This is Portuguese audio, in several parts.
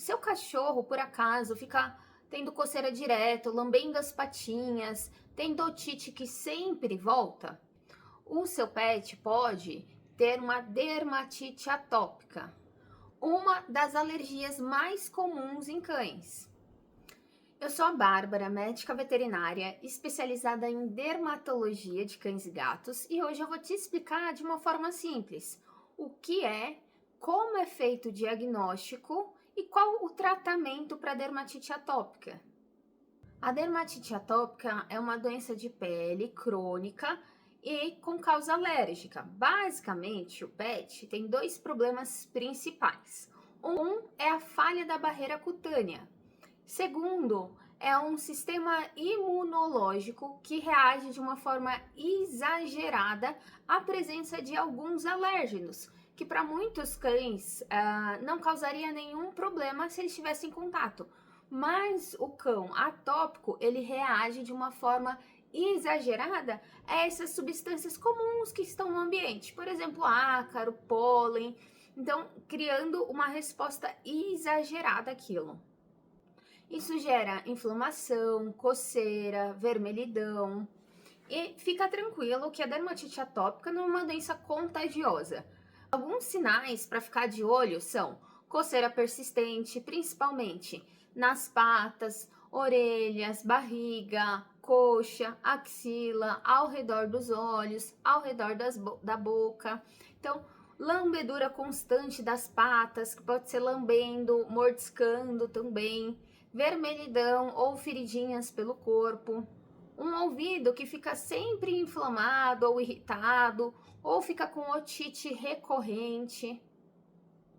seu cachorro, por acaso, fica tendo coceira direto, lambendo as patinhas, tendo otite que sempre volta, o seu pet pode ter uma dermatite atópica, uma das alergias mais comuns em cães. Eu sou a Bárbara, médica veterinária especializada em dermatologia de cães e gatos, e hoje eu vou te explicar de uma forma simples o que é, como é feito o diagnóstico e qual o tratamento para dermatite atópica. A dermatite atópica é uma doença de pele crônica e com causa alérgica. Basicamente, o pet tem dois problemas principais. Um é a falha da barreira cutânea. Segundo, é um sistema imunológico que reage de uma forma exagerada à presença de alguns alérgenos, que para muitos cães não causaria nenhum problema se eles estivessem em contato. Mas o cão atópico, ele reage de uma forma exagerada a essas substâncias comuns que estão no ambiente, por exemplo, ácaro, pólen, então criando uma resposta exagerada àquilo. Isso gera inflamação, coceira, vermelhidão. E fica tranquilo que a dermatite atópica não é uma doença contagiosa. Alguns sinais para ficar de olho são coceira persistente, principalmente nas patas, orelhas, barriga, coxa, axila, ao redor dos olhos, ao redor da boca. Então, lambedura constante das patas, que pode ser lambendo, mordiscando também, vermelhidão ou feridinhas pelo corpo, um ouvido que fica sempre inflamado ou irritado, ou fica com otite recorrente.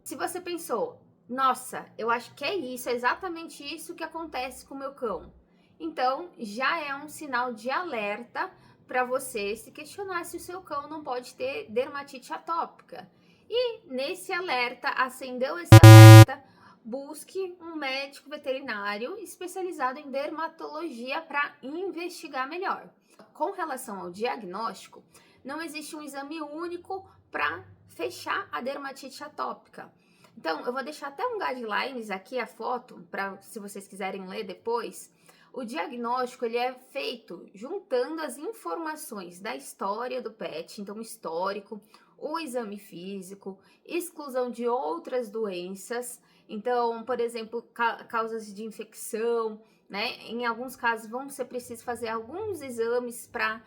Se você pensou, nossa, eu acho que é isso, é exatamente isso que acontece com o meu cão, então já é um sinal de alerta para você se questionar se o seu cão não pode ter dermatite atópica. E nesse alerta, acendeu esse alerta, busque um médico veterinário especializado em dermatologia para investigar melhor. Com relação ao diagnóstico, não existe um exame único para fechar a dermatite atópica. Então, eu vou deixar até um guidelines aqui, a foto, para se vocês quiserem ler depois. O diagnóstico ele é feito juntando as informações da história do pet, então histórico, o exame físico, exclusão de outras doenças, então, por exemplo, causas de infecção, né? Em alguns casos vão ser preciso fazer alguns exames para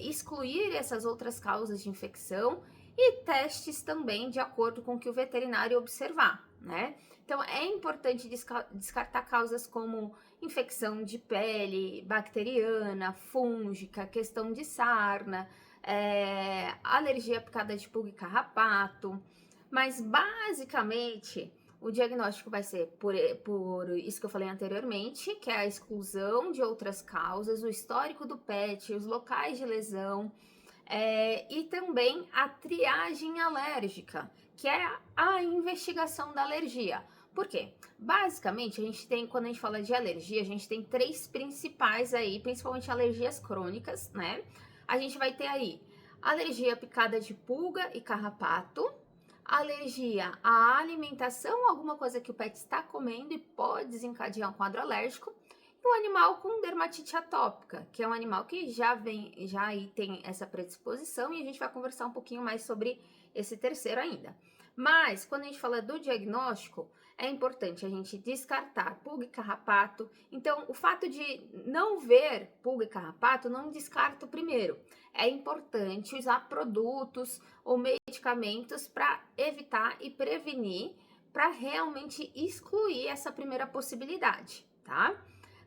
excluir essas outras causas de infecção e testes também de acordo com o que o veterinário observar, né? Então, é importante descartar causas como infecção de pele, bacteriana, fúngica, questão de sarna, alergia à picada de pulga e carrapato, mas basicamente o diagnóstico vai ser por isso que eu falei anteriormente, que é a exclusão de outras causas, o histórico do pet, os locais de lesão, e também a triagem alérgica, que é a investigação da alergia. Por quê? Basicamente, a gente tem, quando a gente fala de alergia, a gente tem três principais aí, principalmente alergias crônicas, né? A gente vai ter aí alergia à picada de pulga e carrapato, alergia à alimentação, alguma coisa que o pet está comendo e pode desencadear um quadro alérgico, e um animal com dermatite atópica, que é um animal que já aí tem essa predisposição, e a gente vai conversar um pouquinho mais sobre esse terceiro ainda. Mas, quando a gente fala do diagnóstico, é importante a gente descartar pulga e carrapato. Então, o fato de não ver pulga e carrapato não descarta o primeiro. É importante usar produtos ou medicamentos para evitar e prevenir, para realmente excluir essa primeira possibilidade, tá?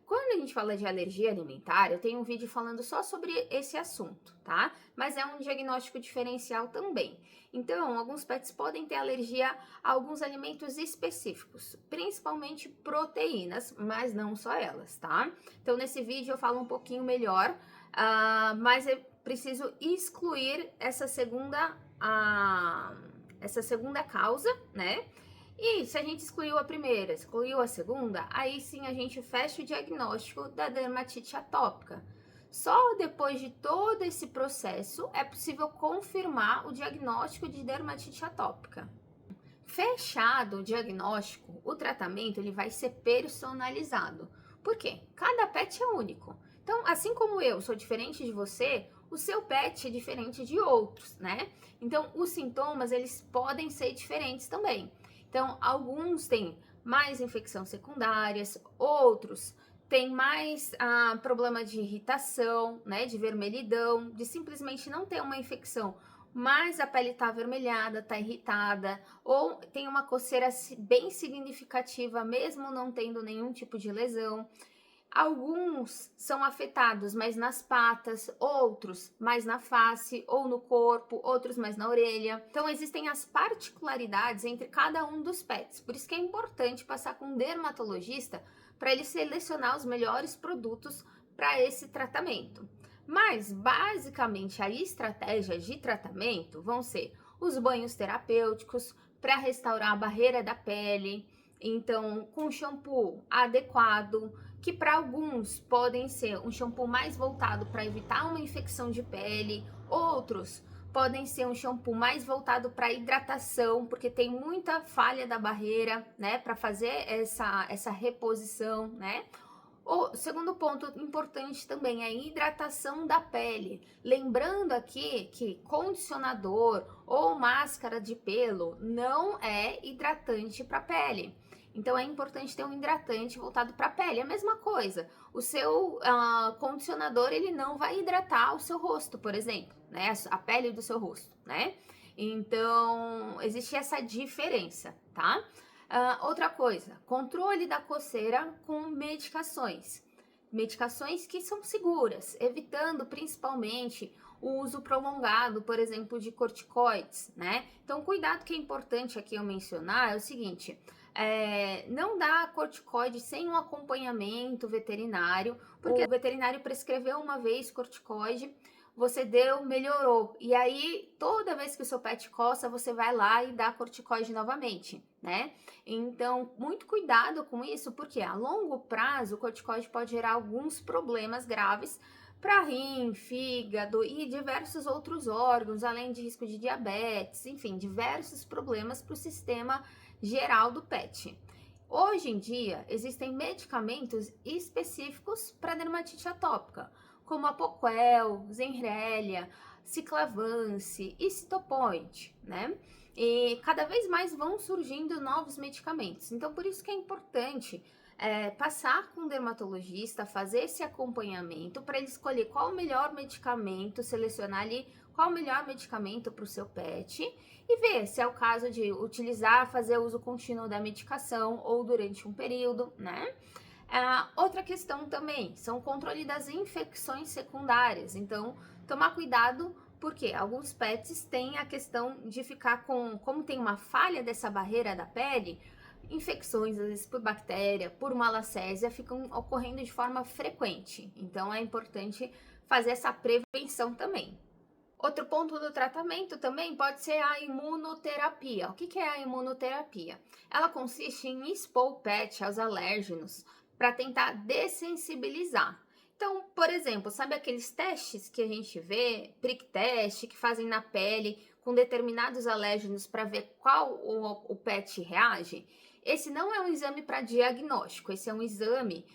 Quando a gente fala de alergia alimentar, eu tenho um vídeo falando só sobre esse assunto, tá? Mas é um diagnóstico diferencial também. Então, alguns pets podem ter alergia a alguns alimentos específicos, principalmente proteínas, mas não só elas, tá? Então, nesse vídeo eu falo um pouquinho melhor, mas é preciso excluir essa segunda causa, né? E se a gente excluiu a primeira, excluiu a segunda, aí sim a gente fecha o diagnóstico da dermatite atópica. Só depois de todo esse processo é possível confirmar o diagnóstico de dermatite atópica. Fechado o diagnóstico, o tratamento ele vai ser personalizado. Por quê? Cada pet é único. Então, assim como eu sou diferente de você, o seu pet é diferente de outros, né? Então, os sintomas eles podem ser diferentes também. Então, alguns têm mais infecções secundárias, outros têm mais problema de irritação, né? De vermelhidão, de simplesmente não ter uma infecção, mas a pele tá avermelhada, tá irritada, ou tem uma coceira bem significativa, mesmo não tendo nenhum tipo de lesão. Alguns são afetados mais nas patas, outros mais na face ou no corpo, outros mais na orelha. Então existem as particularidades entre cada um dos pets. Por isso que é importante passar com um dermatologista para ele selecionar os melhores produtos para esse tratamento. Mas basicamente a estratégia de tratamento vão ser os banhos terapêuticos para restaurar a barreira da pele, então com shampoo adequado, que para alguns podem ser um shampoo mais voltado para evitar uma infecção de pele, outros podem ser um shampoo mais voltado para hidratação, porque tem muita falha da barreira, né, para fazer essa reposição, né? O segundo ponto importante também é a hidratação da pele. Lembrando aqui que condicionador ou máscara de pelo não é hidratante para a pele. Então é importante ter um hidratante voltado para a pele. É a mesma coisa. O seu condicionador ele não vai hidratar o seu rosto, por exemplo, né? A pele do seu rosto, né? Então existe essa diferença, tá? Outra coisa, controle da coceira com medicações. Medicações que são seguras, evitando principalmente o uso prolongado, por exemplo, de corticoides, né? Então, cuidado que é importante aqui eu mencionar é o seguinte: não dá corticoide sem um acompanhamento veterinário, porque o veterinário prescreveu uma vez corticoide, você deu, melhorou. E aí, toda vez que o seu pet coça, você vai lá e dá corticoide novamente, né? Então, muito cuidado com isso, porque a longo prazo o corticoide pode gerar alguns problemas graves para rim, fígado e diversos outros órgãos, além de risco de diabetes, enfim, diversos problemas para o sistema geral do pet. Hoje em dia, existem medicamentos específicos para dermatite atópica, como a Apoquel, Zenrelia, Ciclavance e Citopoint, né? E cada vez mais vão surgindo novos medicamentos. Então, por isso que é importante passar com o dermatologista, fazer esse acompanhamento para ele escolher qual o melhor medicamento, selecionar ali qual o melhor medicamento para o seu pet e ver se é o caso de utilizar, fazer uso contínuo da medicação ou durante um período, né? Outra questão também são o controle das infecções secundárias. Então, tomar cuidado, porque alguns pets têm a questão de ficar como tem uma falha dessa barreira da pele, infecções, às vezes por bactéria, por malacésia, ficam ocorrendo de forma frequente. Então, é importante fazer essa prevenção também. Outro ponto do tratamento também pode ser a imunoterapia. O que é a imunoterapia? Ela consiste em expor o pet aos alérgenos para tentar dessensibilizar. Então, por exemplo, sabe aqueles testes que a gente vê, prick teste, que fazem na pele com determinados alérgenos para ver qual o pet reage? Esse não é um exame para diagnóstico, esse é um exame